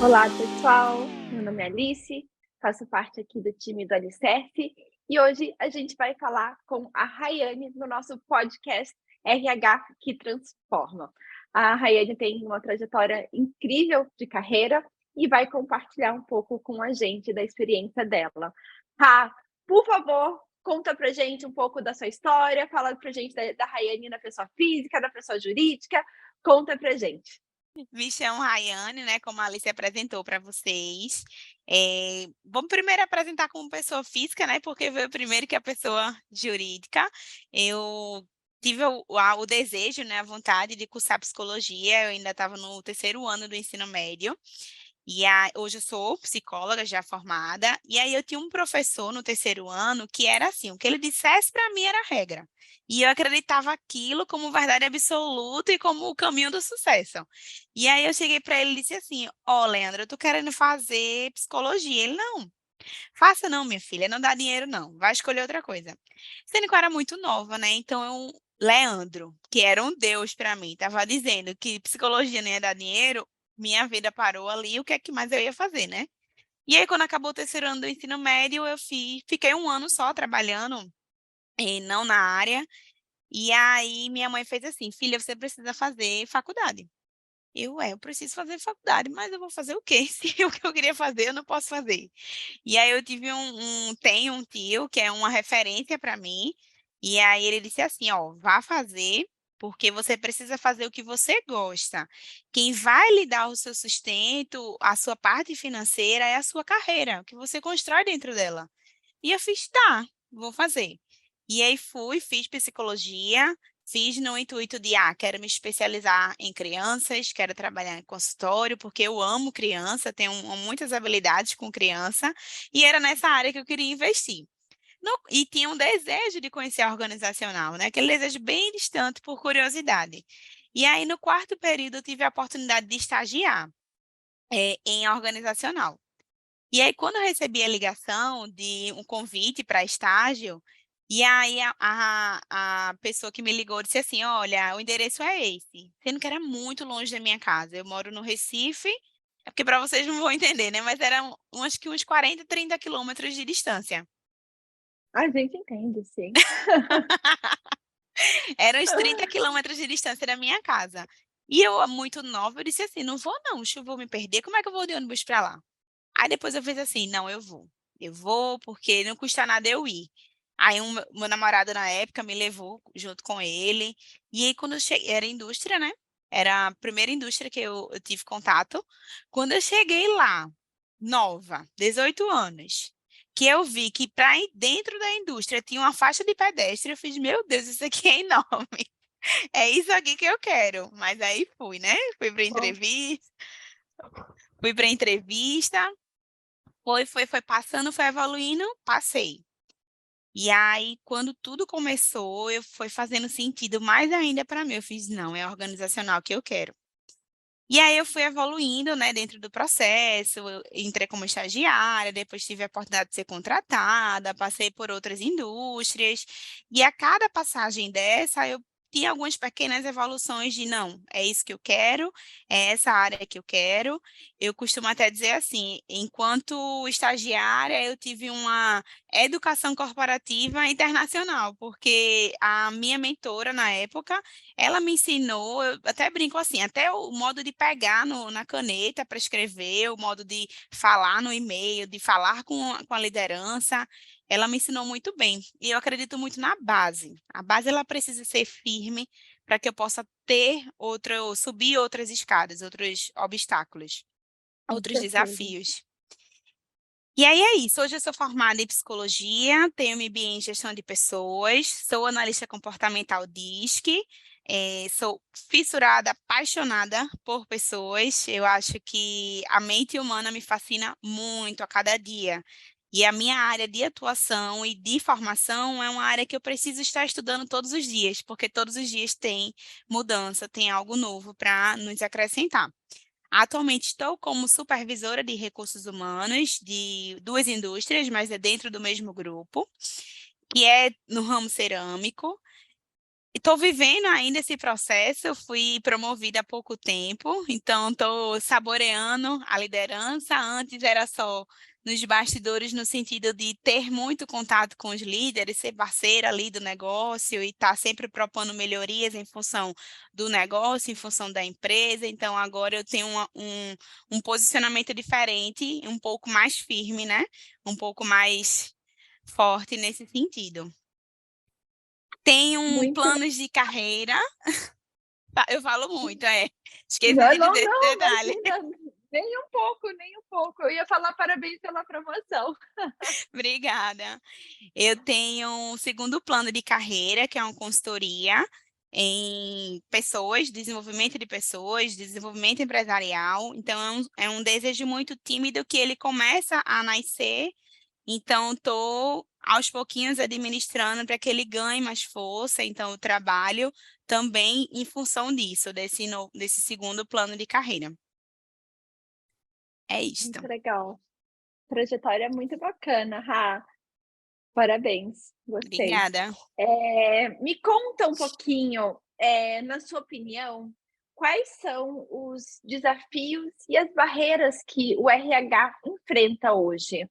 Olá, pessoal. Meu nome é Alice, faço parte aqui do time do Alicerce e hoje a gente vai falar com a Rayane no nosso podcast RH que Transforma. A Rayane tem uma trajetória incrível de carreira e vai compartilhar um pouco com a gente da experiência dela. Rá, por favor, conta pra gente um pouco da sua história, fala pra gente da Rayane na pessoa física, da pessoa jurídica, conta pra gente. Me chamo Rayane, né, como a Alice apresentou para vocês. Vamos primeiro apresentar como pessoa física, né, porque veio primeiro que a pessoa jurídica. Eu tive o desejo, né, a vontade de cursar psicologia, eu ainda estava no terceiro ano do ensino médio. Hoje eu sou psicóloga já formada, e aí eu tinha um professor no terceiro ano que era assim, o que ele dissesse para mim era regra. E eu acreditava aquilo como verdade absoluta e como o caminho do sucesso. E aí eu cheguei para ele e disse assim: Ó, Leandro, eu tô querendo fazer psicologia. Ele, não, faça não, minha filha, não dá dinheiro não, vai escolher outra coisa. Sendo que eu era muito nova, né? Então Leandro, que era um deus para mim, estava dizendo que psicologia não ia dar dinheiro, minha vida parou ali, o que é que mais eu ia fazer, né? E aí, quando acabou o terceiro ano do ensino médio, fiquei um ano só trabalhando, não na área. E aí, minha mãe fez assim: filha, você precisa fazer faculdade. Eu preciso fazer faculdade, mas eu vou fazer o quê? Se o que eu queria fazer, eu não posso fazer. E aí, eu tive tenho um tio que é uma referência para mim. E aí, ele disse assim: ó, vá fazer. Porque você precisa fazer o que você gosta. Quem vai lhe dar o seu sustento, a sua parte financeira, é a sua carreira, o que você constrói dentro dela. E eu fiz, tá, vou fazer. E aí fiz psicologia, fiz no intuito de, quero me especializar em crianças, quero trabalhar em consultório, porque eu amo criança, tenho muitas habilidades com criança, e era nessa área que eu queria investir. E tinha um desejo de conhecer a organizacional, né? Aquele desejo bem distante por curiosidade. E aí, no quarto período, eu tive a oportunidade de estagiar, em organizacional. E aí, quando eu recebi a ligação de um convite para estágio, e aí a pessoa que me ligou disse assim: olha, o endereço é esse, sendo que era muito longe da minha casa. Eu moro no Recife, é porque para vocês não vão entender, né? Mas eram acho que uns 40, 30 quilômetros de distância. A gente entende, sim. Eram uns 30 quilômetros de distância da minha casa. E eu, muito nova, eu disse assim: não vou não, acho que eu vou me perder, como é que eu vou de ônibus para lá? Aí depois eu fiz assim, não, eu vou. Eu vou porque não custa nada eu ir. Aí meu namorado na época me levou junto com ele. E aí quando eu cheguei, era indústria, né? Era a primeira indústria que eu tive contato. Quando eu cheguei lá, nova, 18 anos, que eu vi que para dentro da indústria tinha uma faixa de pedestre, eu fiz, meu Deus, isso aqui é enorme. É isso aqui que eu quero. Mas aí fui, né? Bom, Fui para entrevista. Foi passando, foi evoluindo, passei. E aí, quando tudo começou, eu foi fazendo sentido mais ainda para mim. Eu fiz, não, é organizacional que eu quero. E aí eu fui evoluindo, né, dentro do processo, eu entrei como estagiária, depois tive a oportunidade de ser contratada, passei por outras indústrias, e a cada passagem dessa eu tinha algumas pequenas evoluções de não, é isso que eu quero, é essa área que eu quero. Eu costumo até dizer assim, enquanto estagiária, eu tive uma educação corporativa internacional, porque a minha mentora na época ela me ensinou, eu até brinco assim, até o modo de pegar na caneta para escrever, o modo de falar no e-mail, de falar com a liderança, ela me ensinou muito bem. E eu acredito muito na base. A base ela precisa ser firme para que eu possa subir outras escadas, outros obstáculos, com outros certeza. desafios. E aí é isso. Hoje eu sou formada em psicologia, tenho MBA em gestão de pessoas, sou analista comportamental DISC, sou fissurada, apaixonada por pessoas. Eu acho que a mente humana me fascina muito a cada dia. E a minha área de atuação e de formação é uma área que eu preciso estar estudando todos os dias, porque todos os dias tem mudança, tem algo novo para nos acrescentar. Atualmente estou como supervisora de recursos humanos de duas indústrias, mas é dentro do mesmo grupo, que é no ramo cerâmico. estou vivendo ainda esse processo, eu fui promovida há pouco tempo, então estou saboreando a liderança. Antes era só nos bastidores, no sentido de ter muito contato com os líderes, ser parceira ali do negócio e estar sempre propondo melhorias em função do negócio, em função da empresa. Então agora eu tenho um posicionamento diferente, um pouco mais firme, né? Um pouco mais forte nesse sentido. Tenho Muito. planos de carreira. Eu falo muito, é. Esqueci Não, de não, dizer esse não, detalhe. imagina, nem um pouco, nem um pouco. Eu ia falar parabéns pela promoção. Obrigada. Eu tenho um segundo plano de carreira, que é uma consultoria em pessoas, desenvolvimento empresarial. Então, é um desejo muito tímido que ele começa a nascer. Então, estou aos pouquinhos administrando para que ele ganhe mais força. Então, eu trabalho também em função disso, desse segundo plano de carreira. É isto. Muito legal. Trajetória muito bacana, Rá. Parabéns, gostei. Obrigada. Me conta um pouquinho, na sua opinião, quais são os desafios e as barreiras que o RH enfrenta hoje?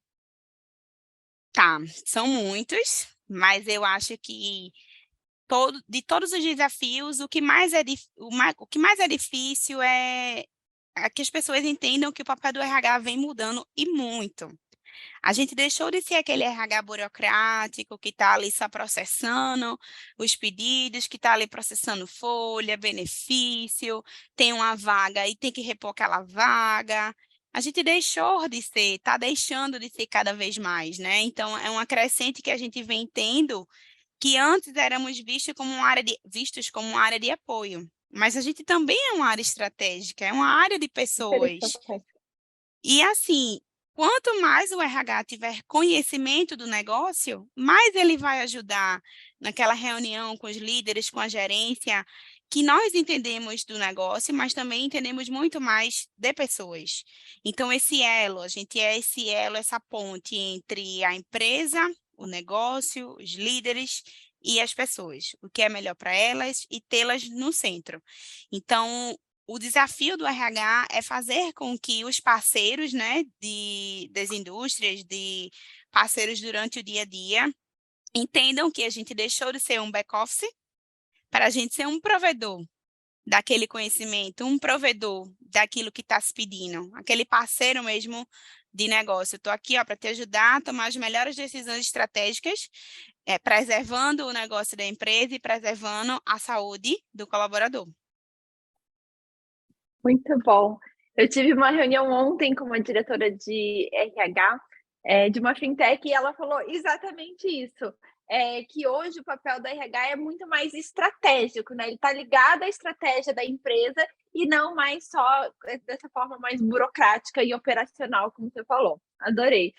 Tá, são muitos, mas eu acho que de todos os desafios, o que mais é difícil é que as pessoas entendam que o papel do RH vem mudando e muito. A gente deixou de ser aquele RH burocrático que está ali só processando os pedidos, que está ali processando folha, benefício, tem uma vaga e tem que repor aquela vaga. A gente deixou de ser, está deixando de ser cada vez mais, né? Então, é uma crescente que a gente vem tendo, que antes éramos vistos como uma área de apoio. Mas a gente também é uma área estratégica, é uma área de pessoas. Interessante. E assim, quanto mais o RH tiver conhecimento do negócio, mais ele vai ajudar naquela reunião com os líderes, com a gerência, que nós entendemos do negócio, mas também entendemos muito mais de pessoas. Então, a gente é esse elo, essa ponte entre a empresa, o negócio, os líderes e as pessoas, o que é melhor para elas e tê-las no centro. Então, o desafio do RH é fazer com que os parceiros, né, das indústrias, de parceiros durante o dia a dia, entendam que a gente deixou de ser um back-office para a gente ser um provedor daquele conhecimento, um provedor daquilo que está se pedindo, aquele parceiro mesmo de negócio. Estou aqui para te ajudar a tomar as melhores decisões estratégicas, preservando o negócio da empresa e preservando a saúde do colaborador. Muito bom. Eu tive uma reunião ontem com uma diretora de RH, de uma fintech, e ela falou exatamente isso, que hoje o papel do RH é muito mais estratégico, né? Ele está ligado à estratégia da empresa e não mais só dessa forma mais burocrática e operacional, como você falou. Adorei,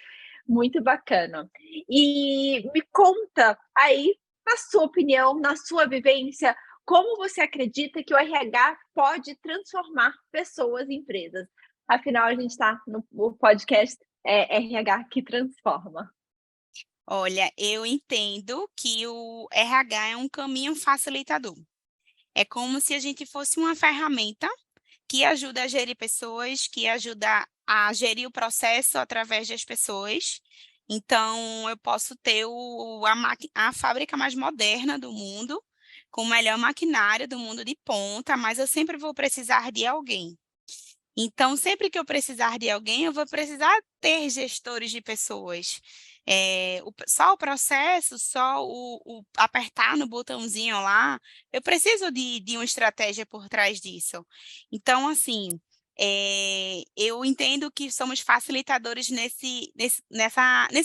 muito bacana. E me conta aí, na sua opinião, na sua vivência, como você acredita que o RH pode transformar pessoas em empresas? Afinal, a gente está no podcast RH que transforma. Olha, eu entendo que o RH é um caminho facilitador. É como se a gente fosse uma ferramenta que ajuda a gerir pessoas, que ajuda a gerir o processo através das pessoas. Então, eu posso ter a fábrica mais moderna do mundo, com o melhor maquinário do mundo de ponta, mas eu sempre vou precisar de alguém. Então, sempre que eu precisar de alguém, eu vou precisar ter gestores de pessoas. Só o processo, só o apertar no botãozinho lá, eu preciso de uma estratégia por trás disso. Então, assim, eu entendo que somos facilitadores nesse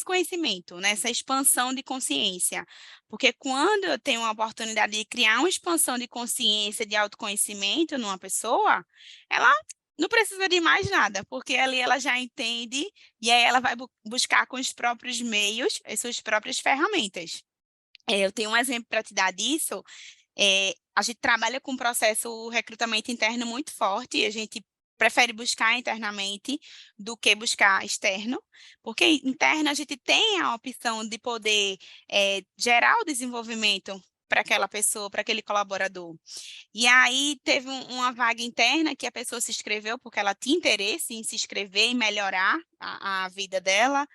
conhecimento, nessa expansão de consciência. Porque quando eu tenho a oportunidade de criar uma expansão de consciência, de autoconhecimento numa pessoa, ela não precisa de mais nada, porque ali ela já entende e aí ela vai buscar com os próprios meios, as suas próprias ferramentas. Eu tenho um exemplo para te dar disso. A gente trabalha com um processo recrutamento interno muito forte, e a gente prefere buscar internamente do que buscar externo, porque interno a gente tem a opção de poder gerar o desenvolvimento para aquela pessoa, para aquele colaborador. E aí teve uma vaga interna que a pessoa se inscreveu porque ela tinha interesse em se inscrever e melhorar a vida dela.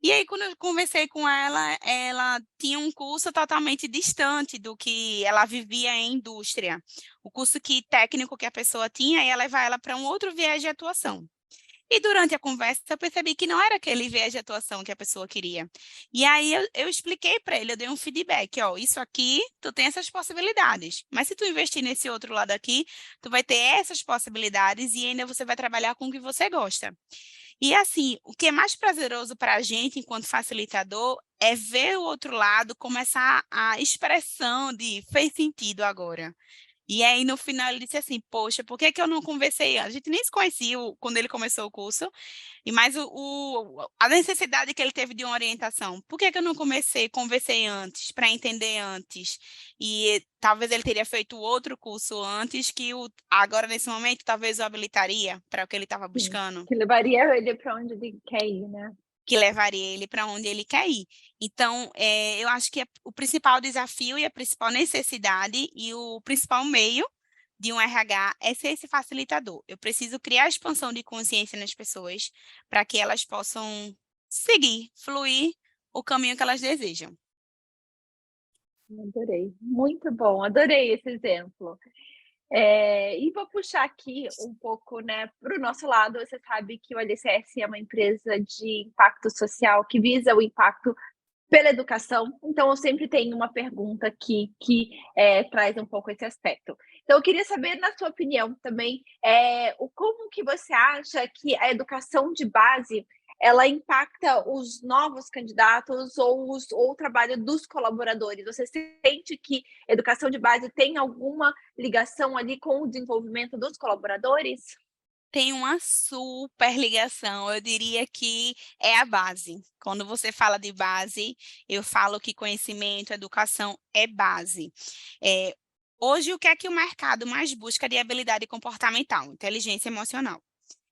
E aí, quando eu conversei com ela, ela tinha um curso totalmente distante do que ela vivia em indústria. O curso técnico que a pessoa tinha ia levar ela para um outro viés de atuação. E durante a conversa eu percebi que não era aquele viés de atuação que a pessoa queria. E aí eu expliquei para ele, eu dei um feedback, ó, isso aqui, tu tem essas possibilidades, mas se tu investir nesse outro lado aqui, tu vai ter essas possibilidades e ainda você vai trabalhar com o que você gosta. E assim, o que é mais prazeroso para a gente, enquanto facilitador, é ver o outro lado começar a expressão de fez sentido agora. E aí, no final, ele disse assim, poxa, por que que eu não conversei antes? A gente nem se conhecia quando ele começou o curso, e mais a necessidade que ele teve de uma orientação. Por que que eu não conversei antes, para entender antes? E talvez ele teria feito outro curso antes, que agora, nesse momento, talvez o habilitaria para o que ele estava Sim, buscando, que levaria ele para onde ele quer ir, né? que levaria ele para onde ele quer ir. Então, eu acho que o principal desafio e a principal necessidade e o principal meio de um RH é ser esse facilitador. Eu preciso criar expansão de consciência nas pessoas para que elas possam seguir, fluir o caminho que elas desejam. Adorei, muito bom, adorei esse exemplo. E vou puxar aqui um pouco, né, para o nosso lado. Você sabe que o LCS é uma empresa de impacto social que visa o impacto pela educação, então eu sempre tenho uma pergunta aqui que traz um pouco esse aspecto. Então eu queria saber, na sua opinião também, como que você acha que a educação de base ela impacta os novos candidatos ou o trabalho dos colaboradores? Você sente que a educação de base tem alguma ligação ali com o desenvolvimento dos colaboradores? Tem uma super ligação, eu diria que é a base. Quando você fala de base, eu falo que conhecimento, educação é base. Eh, Hoje, o que é que o mercado mais busca de habilidade comportamental? Inteligência emocional.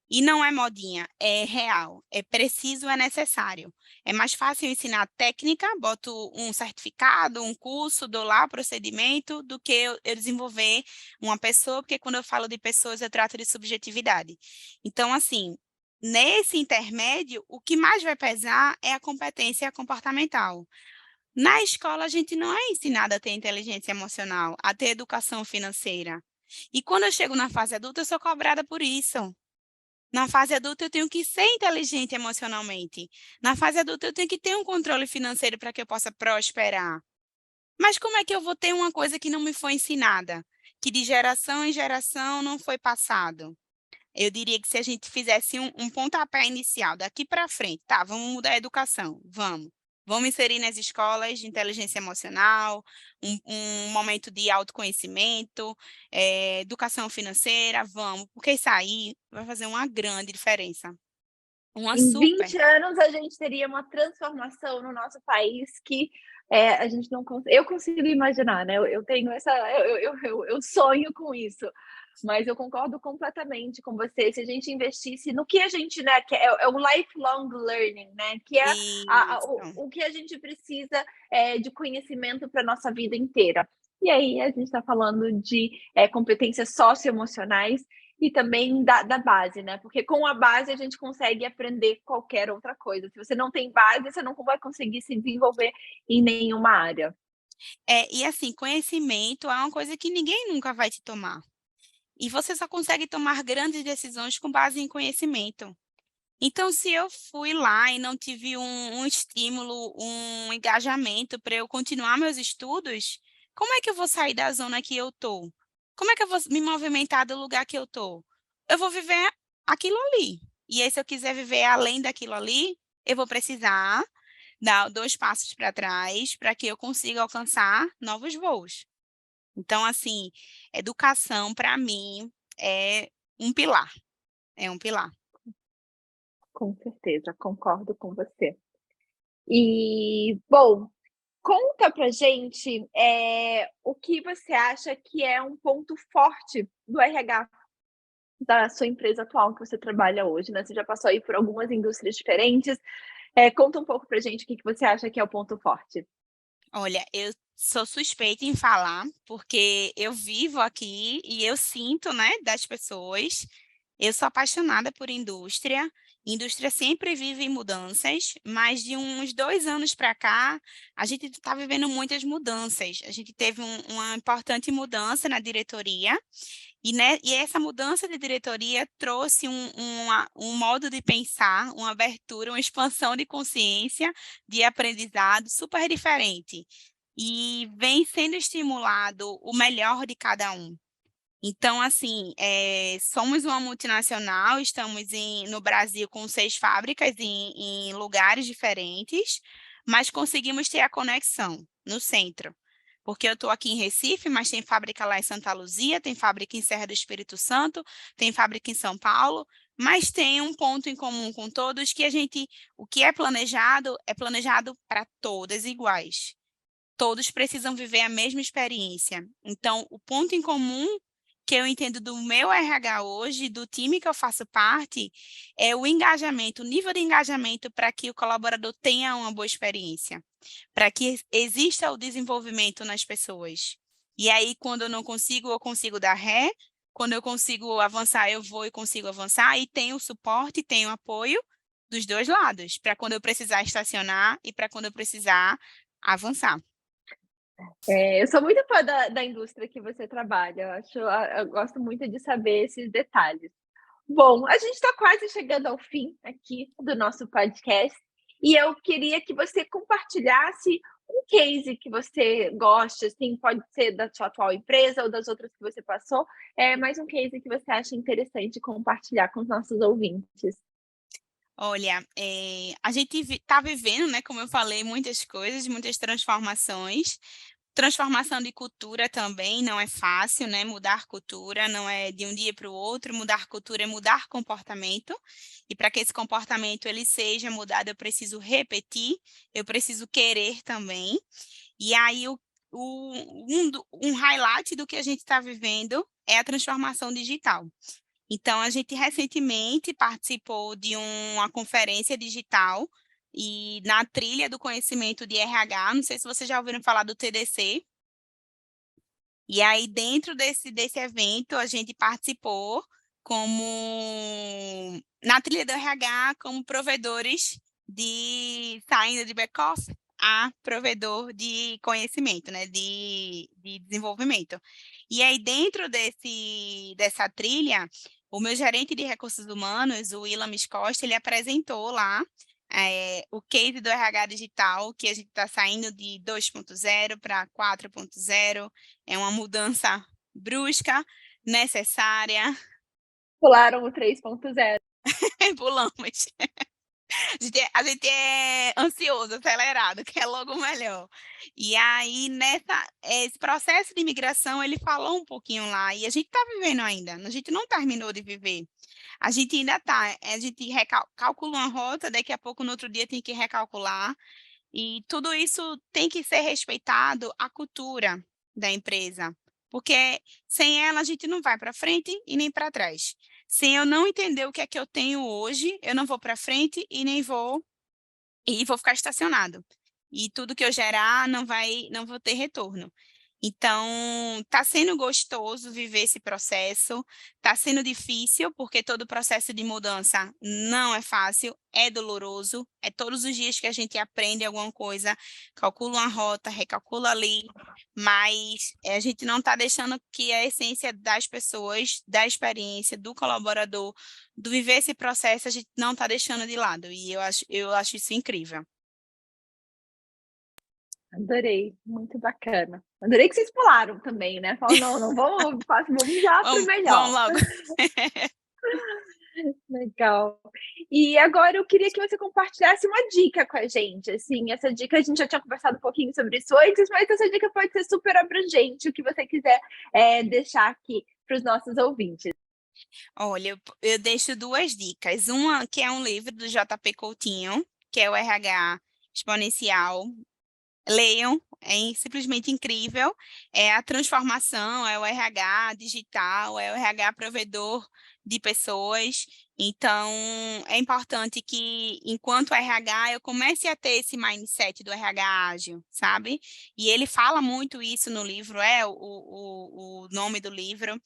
E não é modinha, é real, é preciso, é necessário. É mais fácil ensinar técnica, boto um certificado, um curso, dou lá o procedimento, do que eu desenvolver uma pessoa, porque quando eu falo de pessoas, eu trato de subjetividade. Então, assim, nesse intermédio, o que mais vai pesar é a competência comportamental. Na escola, a gente não é ensinado a ter inteligência emocional, a ter educação financeira. E quando eu chego na fase adulta, eu sou cobrada por isso. Na fase adulta, eu tenho que ser inteligente emocionalmente. Na fase adulta, eu tenho que ter um controle financeiro para que eu possa prosperar. Mas como é que eu vou ter uma coisa que não me foi ensinada? Que de geração em geração não foi passado? Eu diria que se a gente fizesse um pontapé inicial, daqui para frente, tá, vamos mudar a educação, vamos. Vamos inserir nas escolas de inteligência emocional, um momento de autoconhecimento, educação financeira, vamos, porque isso aí vai fazer uma grande diferença. Uma Em super. 20 anos, a gente teria uma transformação no nosso país que a gente não consegue. Eu consigo imaginar, né? Eu tenho essa. Eu sonho com isso. Mas eu concordo completamente com você. Se a gente investisse no que a gente, né, que é o lifelong learning, né, que é Isso. o que a gente precisa de conhecimento para a nossa vida inteira. E aí a gente está falando de competências socioemocionais e também da base, né? Porque com a base a gente consegue aprender qualquer outra coisa. Se você não tem base, você não vai conseguir se desenvolver em nenhuma área. E assim, conhecimento é uma coisa que ninguém nunca vai te tomar. E você só consegue tomar grandes decisões com base em conhecimento. Então, se eu fui lá e não tive um estímulo, um engajamento para eu continuar meus estudos, como é que eu vou sair da zona que eu estou? Como é que eu vou me movimentar do lugar que eu estou? Eu vou viver aquilo ali. E aí, se eu quiser viver além daquilo ali, eu vou precisar dar 2 passos para trás para que eu consiga alcançar novos voos. Então, assim, educação, para mim, é um pilar. É um pilar. Com certeza, concordo com você. E, bom, conta pra gente, o que você acha que é um ponto forte do RH da sua empresa atual que você trabalha hoje, né? Você já passou aí por algumas indústrias diferentes. Conta um pouco pra gente o que você acha que é o ponto forte. Olha, eu sou suspeita em falar, porque eu vivo aqui e eu sinto, né, das pessoas. Eu sou apaixonada por indústria. Indústria sempre vive em mudanças, mas de uns 2 anos para cá, a gente está vivendo muitas mudanças. A gente teve uma importante mudança na diretoria, e essa mudança de diretoria trouxe um modo de pensar, uma abertura, uma expansão de consciência, de aprendizado super diferente. E vem sendo estimulado o melhor de cada um. Então, assim, somos uma multinacional, estamos no Brasil com 6 fábricas em lugares diferentes, mas conseguimos ter a conexão no centro. Porque eu estou aqui em Recife, mas tem fábrica lá em Santa Luzia, tem fábrica em Serra do Espírito Santo, tem fábrica em São Paulo, mas tem um ponto em comum com todos que o que é planejado para todas iguais. Todos precisam viver a mesma experiência. Então, o ponto em comum que eu entendo do meu RH hoje, do time que eu faço parte, é o engajamento, o nível de engajamento para que o colaborador tenha uma boa experiência, para que exista o desenvolvimento nas pessoas. E aí, quando eu consigo dar ré, quando eu consigo avançar, eu vou e consigo avançar, e tenho suporte, tenho apoio dos dois lados, para quando eu precisar estacionar e para quando eu precisar avançar. Eu sou muito fã da indústria que você trabalha, eu gosto muito de saber esses detalhes. Bom, a gente está quase chegando ao fim aqui do nosso podcast, e eu queria que você compartilhasse um case que você goste, assim, pode ser da sua atual empresa ou das outras que você passou, mas um case que você acha interessante compartilhar com os nossos ouvintes. Olha, a gente está vivendo, né, como eu falei, muitas coisas, muitas transformações. Transformação de cultura também não é fácil, né? Mudar cultura não é de um dia para o outro. Mudar cultura é mudar comportamento. E para que esse comportamento ele seja mudado, eu preciso repetir, eu preciso querer também. E aí um highlight do que a gente está vivendo é a transformação digital. Então, a gente recentemente participou de uma conferência digital e na trilha do conhecimento de RH, não sei se vocês já ouviram falar do TDC. E aí, dentro desse evento, a gente participou na trilha do RH, como provedores saindo de back-office a provedor de conhecimento, né, de desenvolvimento. E aí, dentro dessa trilha, o meu gerente de recursos humanos, o Ilamis Costa, ele apresentou lá o case do RH digital, que a gente está saindo de 2.0 para 4.0, é uma mudança brusca, necessária. Pularam o 3.0. Pulamos. A gente é ansioso, acelerado, quer logo o melhor. E aí, esse processo de imigração, ele falou um pouquinho lá, e a gente está vivendo ainda, a gente não terminou de viver. A gente ainda está, a gente calcula uma rota, daqui a pouco, no outro dia, tem que recalcular, e tudo isso tem que ser respeitado a cultura da empresa, porque sem ela a gente não vai para frente e nem para trás. Se eu não entender o que é que eu tenho hoje, eu não vou para frente e vou ficar estacionado. E tudo que eu gerar não vou ter retorno. Então, está sendo gostoso viver esse processo, está sendo difícil, porque todo processo de mudança não é fácil, é doloroso, é todos os dias que a gente aprende alguma coisa, calcula uma rota, recalcula ali, mas a gente não está deixando que a essência das pessoas, da experiência, do colaborador, do viver esse processo, a gente não está deixando de lado, e eu acho isso incrível. Adorei, muito bacana. Adorei que vocês pularam também, né? Falaram, não, não vamos lá para o Vamos melhor. logo. Legal. E agora eu queria que você compartilhasse uma dica com a gente. Assim, essa dica a gente já tinha conversado um pouquinho sobre isso antes, mas essa dica pode ser super abrangente, o que você quiser deixar aqui para os nossos ouvintes. Olha, eu deixo 2 dicas. Uma que é um livro do JP Coutinho, que é o RH Exponencial. Leiam, é simplesmente incrível. É a transformação, é o RH digital, é o RH provedor de pessoas. Então, é importante que, enquanto RH, eu comece a ter esse mindset do RH ágil, sabe? E ele fala muito isso no livro, é o nome do livro.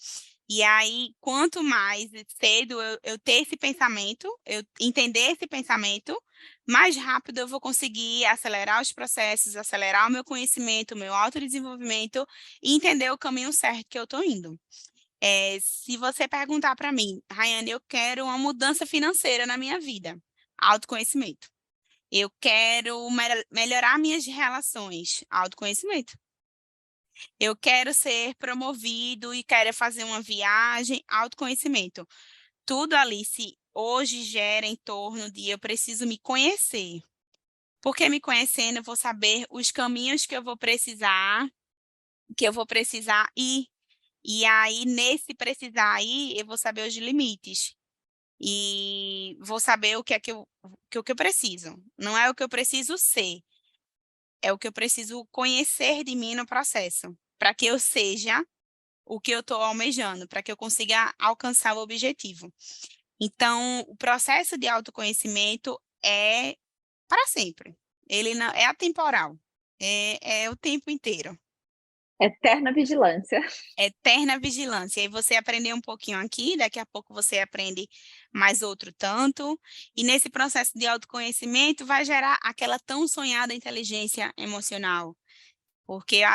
E aí, quanto mais cedo eu ter esse pensamento, eu entender esse pensamento, mais rápido eu vou conseguir acelerar os processos, acelerar o meu conhecimento, o meu autodesenvolvimento e entender o caminho certo que eu estou indo. Se você perguntar para mim, Rayane, eu quero uma mudança financeira na minha vida, autoconhecimento. Eu quero melhorar minhas relações, autoconhecimento. Eu quero ser promovido e quero fazer uma viagem, autoconhecimento. Tudo, Alice, hoje gera em torno de eu preciso me conhecer. Porque me conhecendo, eu vou saber os caminhos que eu vou precisar ir. E aí, nesse precisar ir, eu vou saber os limites. E vou saber o que é que eu preciso. Não é o que eu preciso ser, é o que eu preciso conhecer de mim no processo. Para que eu seja o que eu estou almejando, para que eu consiga alcançar o objetivo. Então, o processo de autoconhecimento é para sempre. Ele não é atemporal. É o tempo inteiro. Eterna vigilância. Eterna vigilância. E você aprendeu um pouquinho aqui, daqui a pouco você aprende mais outro tanto. E nesse processo de autoconhecimento vai gerar aquela tão sonhada inteligência emocional. Porque eu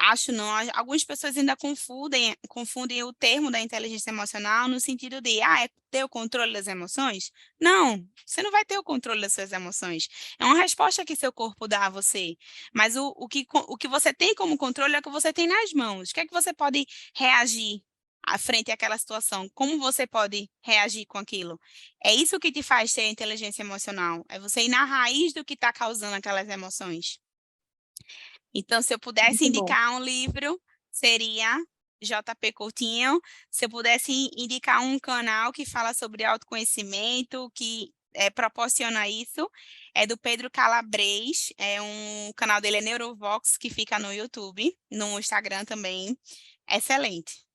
acho não, algumas pessoas ainda confundem o termo da inteligência emocional no sentido de, é ter o controle das emoções? Não, você não vai ter o controle das suas emoções. É uma resposta que seu corpo dá a você. Mas o que você tem como controle é o que você tem nas mãos. O que é que você pode reagir à frente àquela situação? Como você pode reagir com aquilo? É isso que te faz ter inteligência emocional. É você ir na raiz do que está causando aquelas emoções. Então, se eu pudesse Muito bom. indicar um livro, seria J.P. Coutinho. Se eu pudesse indicar um canal que fala sobre autoconhecimento, que proporciona isso, é do Pedro Calabres. O canal dele é Neurovox, que fica no YouTube, no Instagram também. Excelente.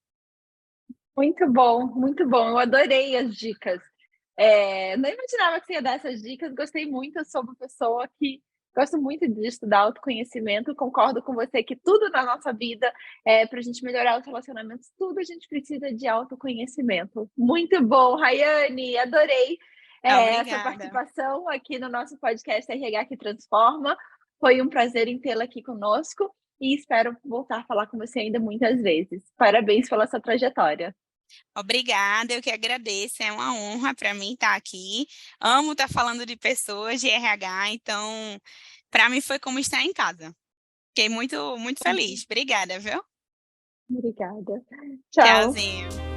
Muito bom, muito bom. Eu adorei as dicas. Não imaginava que você ia dar essas dicas. Gostei muito. Eu sou uma pessoa que gosto muito de estudar autoconhecimento. Concordo com você que tudo na nossa vida, para a gente melhorar os relacionamentos, tudo a gente precisa de autoconhecimento. Muito bom, Rayane. Adorei, essa Obrigada. participação aqui no nosso podcast RH que Transforma. Foi um prazer em tê-la aqui conosco e espero voltar a falar com você ainda muitas vezes. Parabéns pela sua trajetória. Obrigada, eu que agradeço. É uma honra para mim estar aqui. Amo estar falando de pessoas de RH, então, para mim foi como estar em casa. Fiquei muito, muito feliz. Obrigada, viu? Obrigada. Tchau. Tchauzinho.